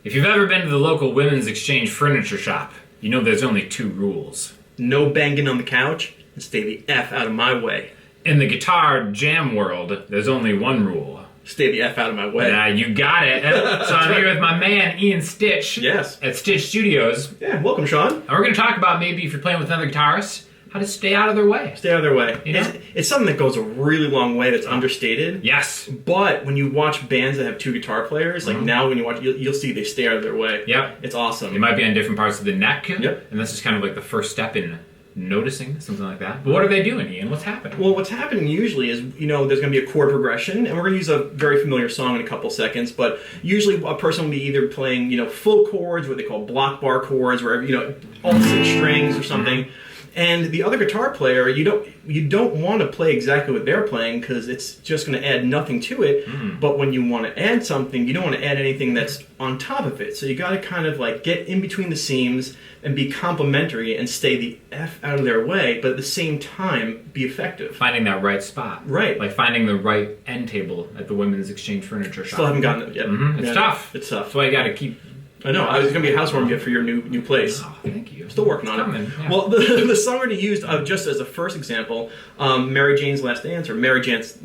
If you've ever been to the local women's exchange furniture shop, you know there's only 2 rules. No banging on the couch, and stay the F out of my way. In the guitar jam world, there's only 1 rule. Stay the F out of my way. Nah, you got it. So I'm here with my man, Ian Stitch. Yes. At Stitch Studios. Yeah, welcome, Sean. And we're going to talk about maybe if you're playing with another guitarist, how to stay out of their way. Stay out of their way. You know? It's something that goes a really long way that's understated. Yes. But when you watch bands that have 2 guitar players, like now when you watch, you'll see they stay out of their way. Yep. It's awesome. They might be on different parts of the neck. Yep. And that's just kind of like the first step in noticing something like that. But what are they doing, Ian? What's happening? Well, what's happening usually is, there's going to be a chord progression, and we're going to use a very familiar song in a couple seconds, but usually a person will be either playing, full chords, what they call block bar chords, where, all 6 strings or something. And the other guitar player, you don't want to play exactly what they're playing because it's just going to add nothing to it. But when you want to add something, you don't want to add anything that's on top of it. So you got to kind of like get in between the seams and be complementary and stay the F out of their way, but at the same time be effective. Finding that right spot. Right. Like finding the right end table at the women's exchange furniture shop. Still haven't gotten it yet. It's tough. It's tough. That's why you got to keep... I know. It's going to be a housewarming gift for your new place. Oh, thank you. Still working on it. Yeah. Well, the song we're going to use, just as a first example, Mary Jane's Last Dance, or Mary Jane's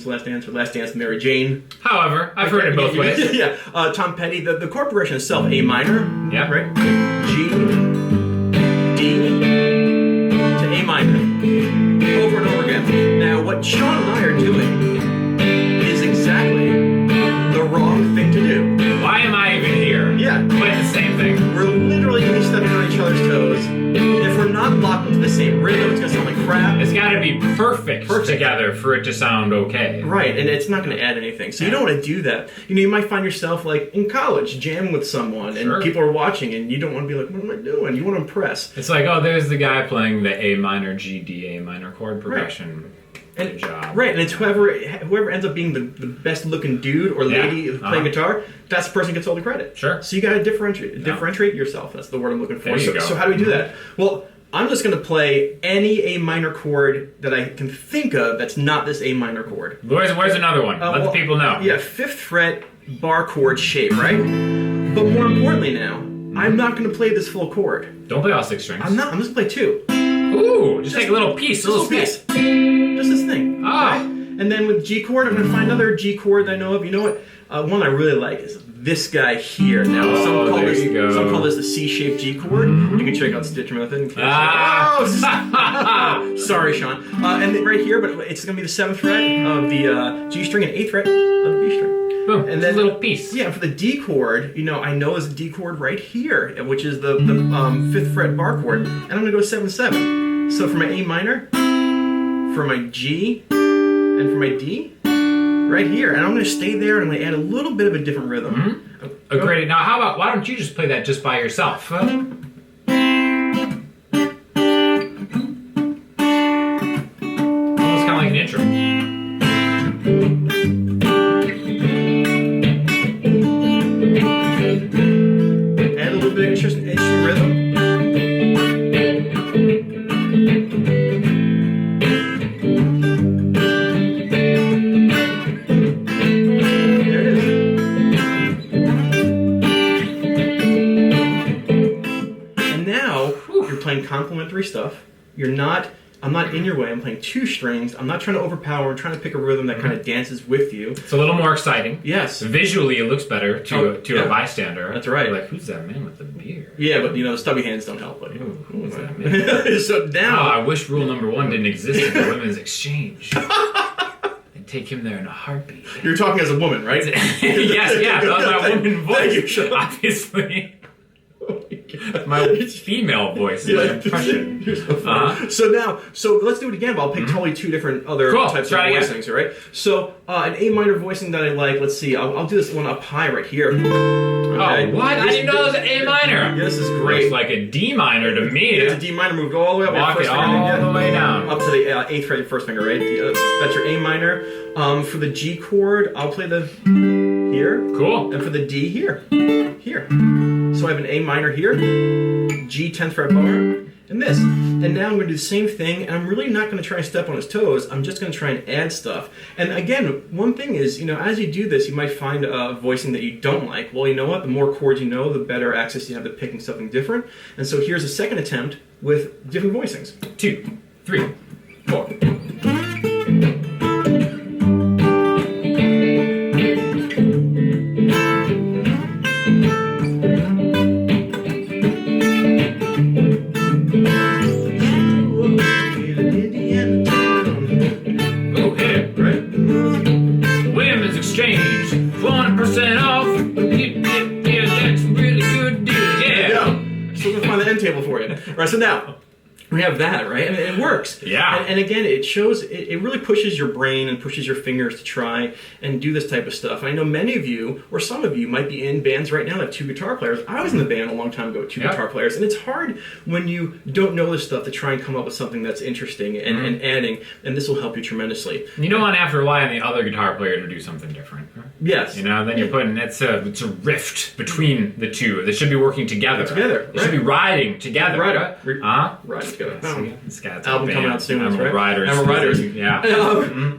Last Dance, or Last Dance Mary Jane. However, I've heard it both ways. Yeah. Tom Petty, the chord progression itself, A minor. Yeah. Right? G, D, to A minor. Over and over again. Now, what Sean and I are doing is exactly the wrong thing to do. Why am I even here? Yeah. Playing the same thing. We're literally going to be stepping on each other's toes. If we're not locked into the same rhythm, it's going to sound like crap. It's got to be perfect together for it to sound okay. Right, and it's not going to add anything. So you don't want to do that. You might find yourself like in college jamming with someone, and people are watching, and you don't want to be like, "What am I doing?" You want to impress. It's like, oh, there's the guy playing the A minor G D A minor chord progression. Right. Good job. Right, and it's whoever ends up being the best looking dude or lady playing guitar, that's the person who gets all the credit. Sure. So you got to differentiate yourself. That's the word I'm looking for. There you go. So how do we do that? Well, I'm just going to play any A minor chord that I can think of that's not this A minor chord. Where's another one? Let the people know. Yeah, 5th fret bar chord shape, right? But more importantly now, I'm not going to play this full chord. Don't play all 6 strings. I'm just going to play 2. Ooh, just take a little piece, a little piece. Just this thing. Ah. Right? And then with G chord, I'm going to find another G chord that I know of. You know what? One I really like is this guy here. Now, some call this the C-shaped G chord. You can check out Stitch Method. Sorry, Sean. And then right here, but it's going to be the 7th fret of the G string and 8th fret of the B string. Boom. And then a little piece. Yeah, for the D chord, I know there's a D chord right here, which is the 5th fret bar chord, and I'm going to go 7/7. So for my A minor, for my G, and for my D, right here, and I'm going to stay there, and I'm going to add a little bit of a different rhythm. Great. Now, how about, why don't you just play that just by yourself? Almost kind of like an intro. Add a little bit of interesting rhythm. Playing complementary stuff. I'm not in your way. I'm playing 2 strings. I'm not trying to overpower. I'm trying to pick a rhythm that kind of dances with you. It's a little more exciting. Yes. Visually, it looks better to a bystander. That's right. Like, who's that man with the beard? Yeah, but the stubby hands don't help. But, who is that man? So now, I wish rule number 1 didn't exist in the women's exchange. I'd take him there in a heartbeat. You're talking as a woman, right? Yes, that was my woman voice. Thank you, Sean. Obviously. My female voice, my impression. So let's do it again, but I'll pick totally 2 different other types of voicings, right? So an A minor voicing that I like, let's see, I'll do this one up high right here. Okay. Oh, what? I didn't know it was an A minor. Yeah, this is great. Looks like a D minor to me. It's a D minor moved all the way up. Walk it all the way down. Up to the 8th fret, first finger, right? That's your A minor. For the G chord, I'll play the here. Cool. And for the D, here. So I have an A minor here, G 10th fret bar, and this. And now I'm going to do the same thing, and I'm really not going to try and step on his toes. I'm just going to try and add stuff. And again, one thing is, as you do this, you might find a voicing that you don't like. Well, you know what? The more chords you know, the better access you have to picking something different. And so here's a second attempt with different voicings. 2, 3, 4. Exchange, 20% off. Yeah, that's a really good deal. Yeah. So we'll find the end table for you. All right, so now we have that, right? And it works. Yeah. And again, it shows, it really pushes your brain and pushes your fingers to try and do this type of stuff. And I know many of you, or some of you, might be in bands right now that have 2 guitar players. I was in the band a long time ago with 2 guitar players. And it's hard when you don't know this stuff to try and come up with something that's interesting and adding. And this will help you tremendously. You don't want after a while the other guitar player to do something different. Yes. Then you're putting, it's a rift between the two. They should be working together. They should be riding together. Riding together. This guy's album coming out soon, right? Riders. Yeah.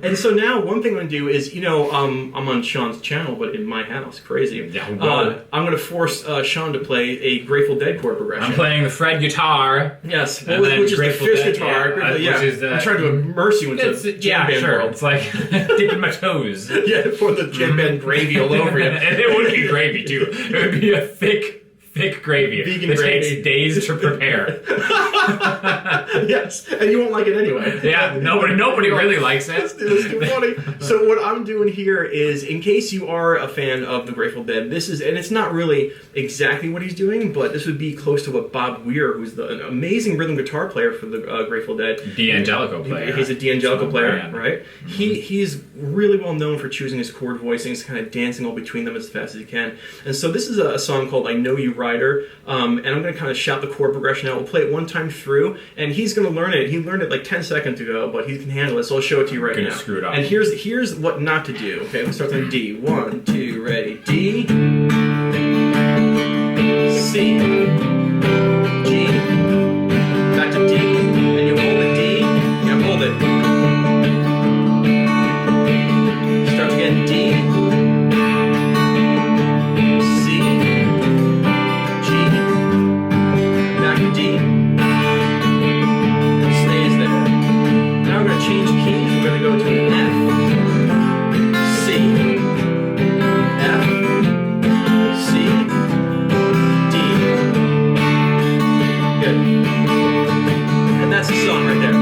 And so now one thing I'm going to do is, I'm on Sean's channel, but in my house, crazy. Yeah, well, I'm going to force Sean to play a Grateful Dead chord progression. I'm playing the Fred guitar. Yes, which is the Fish guitar. Which is I'm trying to immerse you into jam band world. It's like dipping my toes. For the jam band gravy all over you. And it would be gravy too. It would be a thick gravy. Vegan gravy. Takes days to prepare. Yes, and you won't like it anyway. Yeah, nobody really likes it. It's too funny. So what I'm doing here is, in case you are a fan of the Grateful Dead, this is, and it's not really exactly what he's doing, but this would be close to what Bob Weir, who's an amazing rhythm guitar player for the Grateful Dead. D'Angelico player. He's a D'Angelico player, right? He's really well known for choosing his chord voicings, kind of dancing all between them as fast as he can. And so this is a song called I Know You Rider, and I'm going to kind of shout the chord progression out. We'll play it one time through, and he's going to learn it. He learned it like 10 seconds ago, but he can handle it, so I'll show it to you right now. Screw it up. And here's what not to do. Okay, let's start on D. 1, 2, ready. D, C, G, back to D, and you hold the D, yeah, hold it. Start again, D, C, G, back to D, stays there. Now we're going to change keys, we're going to go to an F, C, F, C, D. Good. And that's the song right there.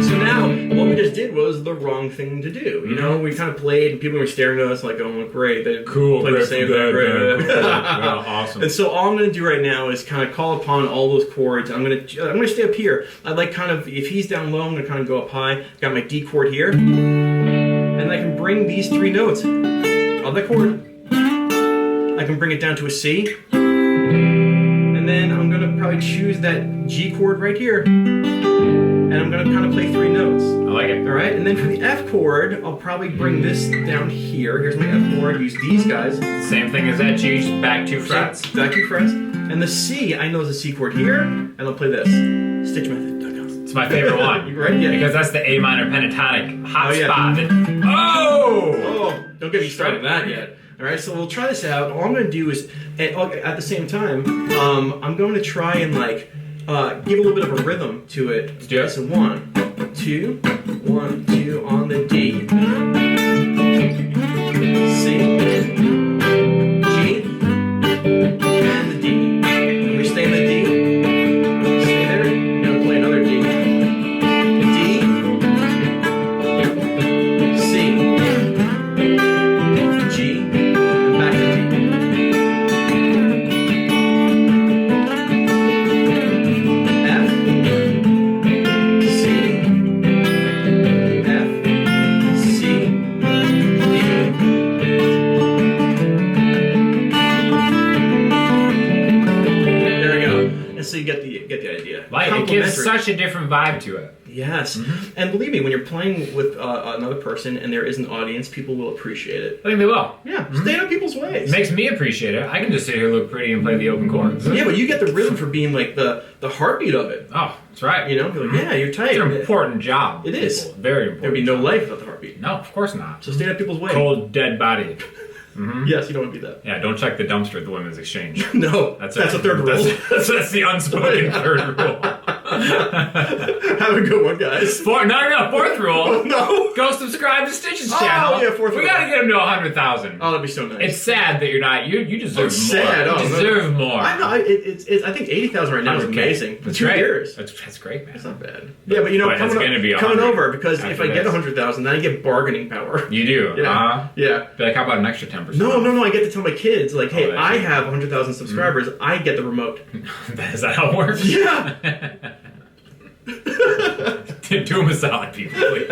So now, what we just did was the wrong thing to do. We kind of played, and people were staring at us like, oh, great. They played the same thing. Great. Awesome. And so all I'm going to do right now is kind of call upon all those chords. I'm going to stay up here. I'd like kind of, if he's down low, I'm going to kind of go up high. Got my D chord here. And I can bring these 3 notes of that chord. I can bring it down to a C. And then I'm going to probably choose that G chord right here. And I'm going to kind of play 3 notes. I like it. All right, and then for the F chord, I'll probably bring this down here. Here's my F chord. Use these guys. Same thing as that G, just back 2 frets. Back 2 frets. And the C, I know is a C chord here, and I'll play this. Stitchmethod.com. It's my favorite one. Right? Yeah. Because that's the A minor pentatonic hot yeah. spot. Oh! Don't get me started on that yet. All right, so we'll try this out. All I'm going to do is, at the same time, I'm going to try and give a little bit of a rhythm to it. Let's do it. So 1, 2, 1, 2 on the D, C, G, and the D. And we stay in the D. Stay there. I'm going to play another D. D, C, G, and back to D. F, C, F, C, D. There we go. And so you get the idea. Like, it gives such a different vibe to it. Yes. And believe me, when you're playing with another person and there is an audience, people will appreciate it. I think they will. Yeah, stay out of people's ways. It makes me appreciate it. I can just sit here, look pretty, and play the open chords. Yeah, but you get the rhythm for being like the heartbeat of it. Oh, that's right. You know, you're like, yeah, you're tight. It's an important job. It is. People. Very important. There'd be no life without the heartbeat. No, of course not. So stay out of people's way. Cold, dead body. Yes, you don't want to be that. Yeah, don't check the dumpster at the women's exchange. No, that's a third rule. That's the unspoken third rule. Have a good one, guys. Fourth rule. Oh, no. Go subscribe to Stitch's channel. Yeah, fourth rule. We gotta get him to 100,000. Oh, that'd be so nice. It's sad that you're not. You deserve more. Sad. You deserve more. I know. I think 80,000 right now is amazing. That's 2 great. years. That's great, man. That's not bad. Yeah, but you know, But it's gonna be 100 coming over because if after I get this. 100,000, then I get bargaining power. You do. Yeah. Yeah. Be like, how about an extra 10%? No. I get to tell my kids, like, hey, that's I it. have 100,000 subscribers. I get the remote. Is that how it works? Yeah. Do him a solid, people, please.